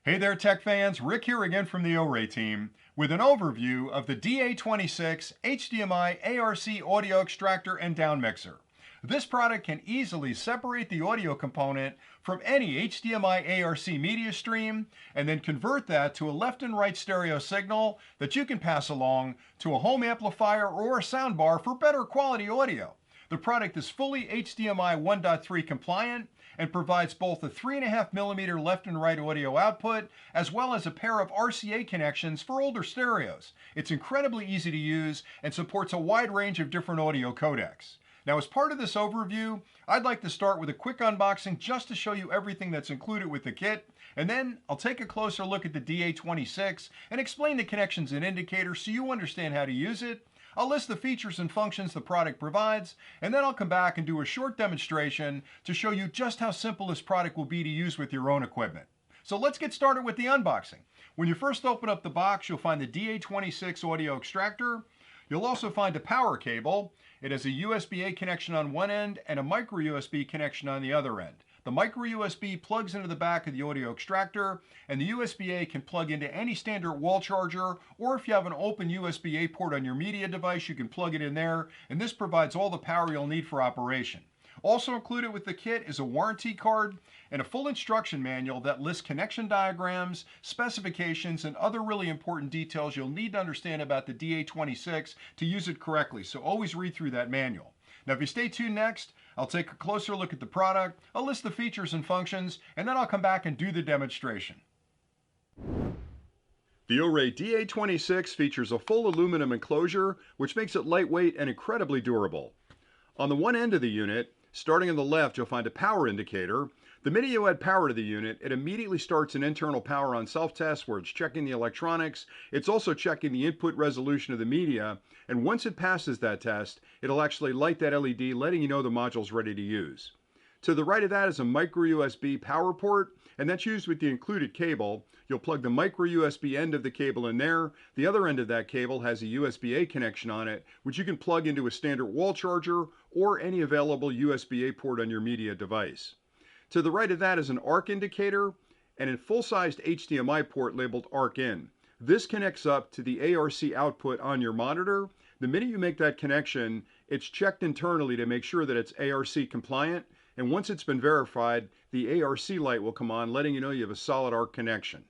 Hey there tech fans, Rick here again from the OREI team with an overview of the DA26 HDMI ARC audio extractor and down mixer. This product can easily separate the audio component from any HDMI ARC media stream and then convert that to a left and right stereo signal that you can pass along to a home amplifier or a soundbar for better quality audio. The product is fully HDMI 1.3 compliant and provides both a 3.5mm left and right audio output as well as a pair of RCA connections for older stereos. It's incredibly easy to use and supports a wide range of different audio codecs. Now, as part of this overview, I'd like to start with a quick unboxing just to show you everything that's included with the kit, and then I'll take a closer look at the DA26 and explain the connections and indicators so you understand how to use it. I'll list the features and functions the product provides, and then I'll come back and do a short demonstration to show you just how simple this product will be to use with your own equipment. So let's get started with the unboxing. When you first open up the box, you'll find the DA26 audio extractor. You'll also find a power cable. It has a USB-A connection on one end and a micro USB connection on the other end. The micro USB plugs into the back of the audio extractor, and the USB-A can plug into any standard wall charger, or if you have an open USB-A port on your media device, you can plug it in there, and this provides all the power you'll need for operation. Also included with the kit is a warranty card and a full instruction manual that lists connection diagrams, specifications, and other really important details you'll need to understand about the DA26 to use it correctly, so always read through that manual. Now, if you stay tuned next, I'll take a closer look at the product, I'll list the features and functions, and then I'll come back and do the demonstration. The OREI DA26 features a full aluminum enclosure, which makes it lightweight and incredibly durable. On the one end of the unit, starting on the left, you'll find a power indicator. The minute you add power to the unit, it immediately starts an internal power on self-test where it's checking the electronics. It's also checking the input resolution of the media, and once it passes that test, it'll actually light that LED, letting you know the module's ready to use. To the right of that is a micro USB power port, and that's used with the included cable. You'll plug the micro USB end of the cable in there. The other end of that cable has a USB-A connection on it, which you can plug into a standard wall charger or any available USB-A port on your media device. To the right of that is an ARC indicator and a full-sized HDMI port labeled ARC in. This connects up to the ARC output on your monitor. The minute you make that connection, it's checked internally to make sure that it's ARC compliant, and once it's been verified, the ARC light will come on, letting you know you have a solid ARC connection.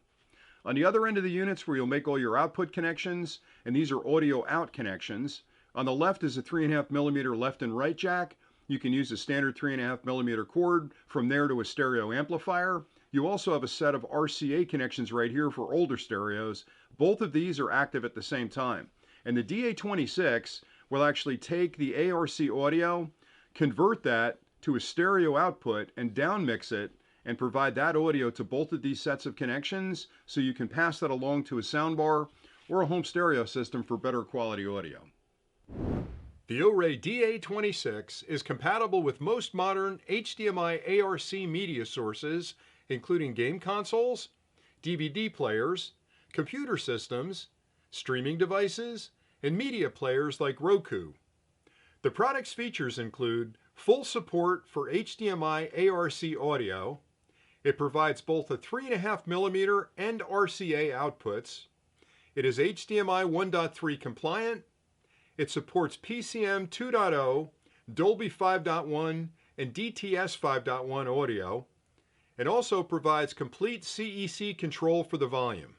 On the other end of the units where you'll make all your output connections, and these are audio out connections, on the left is a 3.5mm left and right jack. You can use a standard 3.5mm cord from there to a stereo amplifier. You also have a set of RCA connections right here for older stereos. Both of these are active at the same time. And the DA26 will actually take the ARC audio, convert that to a stereo output, and down mix it and provide that audio to both of these sets of connections so you can pass that along to a soundbar or a home stereo system for better quality audio. The OREI DA26 is compatible with most modern HDMI ARC media sources, including game consoles, DVD players, computer systems, streaming devices, and media players like Roku. The product's features include full support for HDMI ARC audio. It provides both a 3.5mm and RCA outputs. It is HDMI 1.3 compliant. It supports PCM 2.0, Dolby 5.1, and DTS 5.1 audio. It also provides complete CEC control for the volume.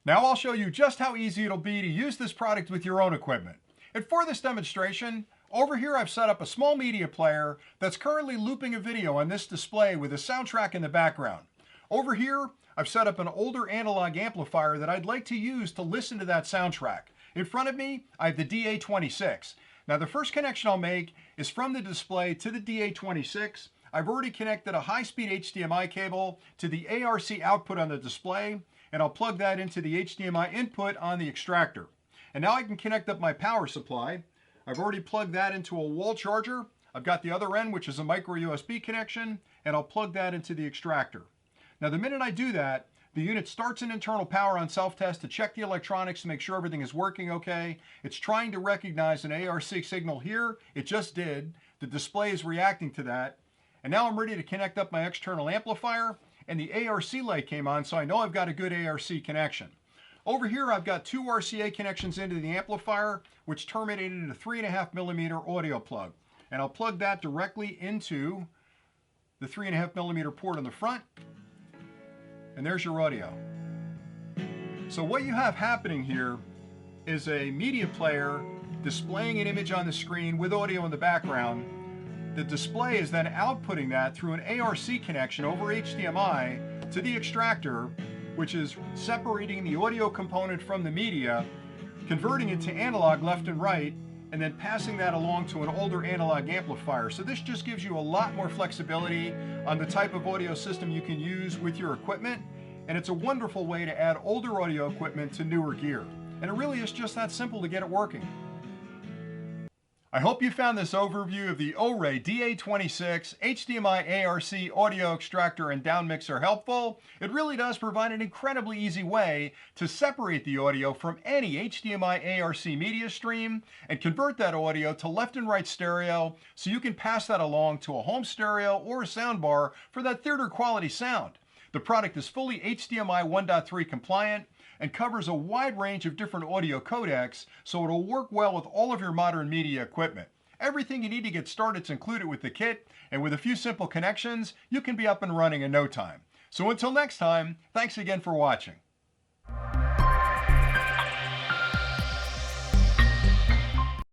Now I'll show you just how easy it'll be to use this product with your own equipment. And for this demonstration, over here I've set up a small media player that's currently looping a video on this display with a soundtrack in the background. Over here, I've set up an older analog amplifier that I'd like to use to listen to that soundtrack. In front of me, I have the DA26. Now the first connection I'll make is from the display to the DA26. I've already connected a high-speed HDMI cable to the ARC output on the display, and I'll plug that into the HDMI input on the extractor. And now I can connect up my power supply. I've already plugged that into a wall charger. I've got the other end, which is a micro USB connection, and I'll plug that into the extractor. Now the minute I do that, the unit starts an internal power on self-test to check the electronics to make sure everything is working okay. It's trying to recognize an ARC signal here. It just did. The display is reacting to that. And now I'm ready to connect up my external amplifier and the ARC light came on, so I know I've got a good ARC connection. Over here, I've got two RCA connections into the amplifier, which terminated in a 3.5 millimeter audio plug. And I'll plug that directly into the 3.5 millimeter port on the front. And there's your audio. So what you have happening here is a media player displaying an image on the screen with audio in the background. The display is then outputting that through an ARC connection over HDMI to the extractor, which is separating the audio component from the media, converting it to analog left and right, and then passing that along to an older analog amplifier. So this just gives you a lot more flexibility on the type of audio system you can use with your equipment, and it's a wonderful way to add older audio equipment to newer gear. And it really is just that simple to get it working. I hope you found this overview of the OREI DA26 HDMI ARC audio extractor and down mixer helpful. It really does provide an incredibly easy way to separate the audio from any HDMI ARC media stream and convert that audio to left and right stereo so you can pass that along to a home stereo or a soundbar for that theater quality sound. The product is fully HDMI 1.3 compliant and covers a wide range of different audio codecs, so it'll work well with all of your modern media equipment. Everything you need to get started is included with the kit, and with a few simple connections, you can be up and running in no time. So until next time, thanks again for watching.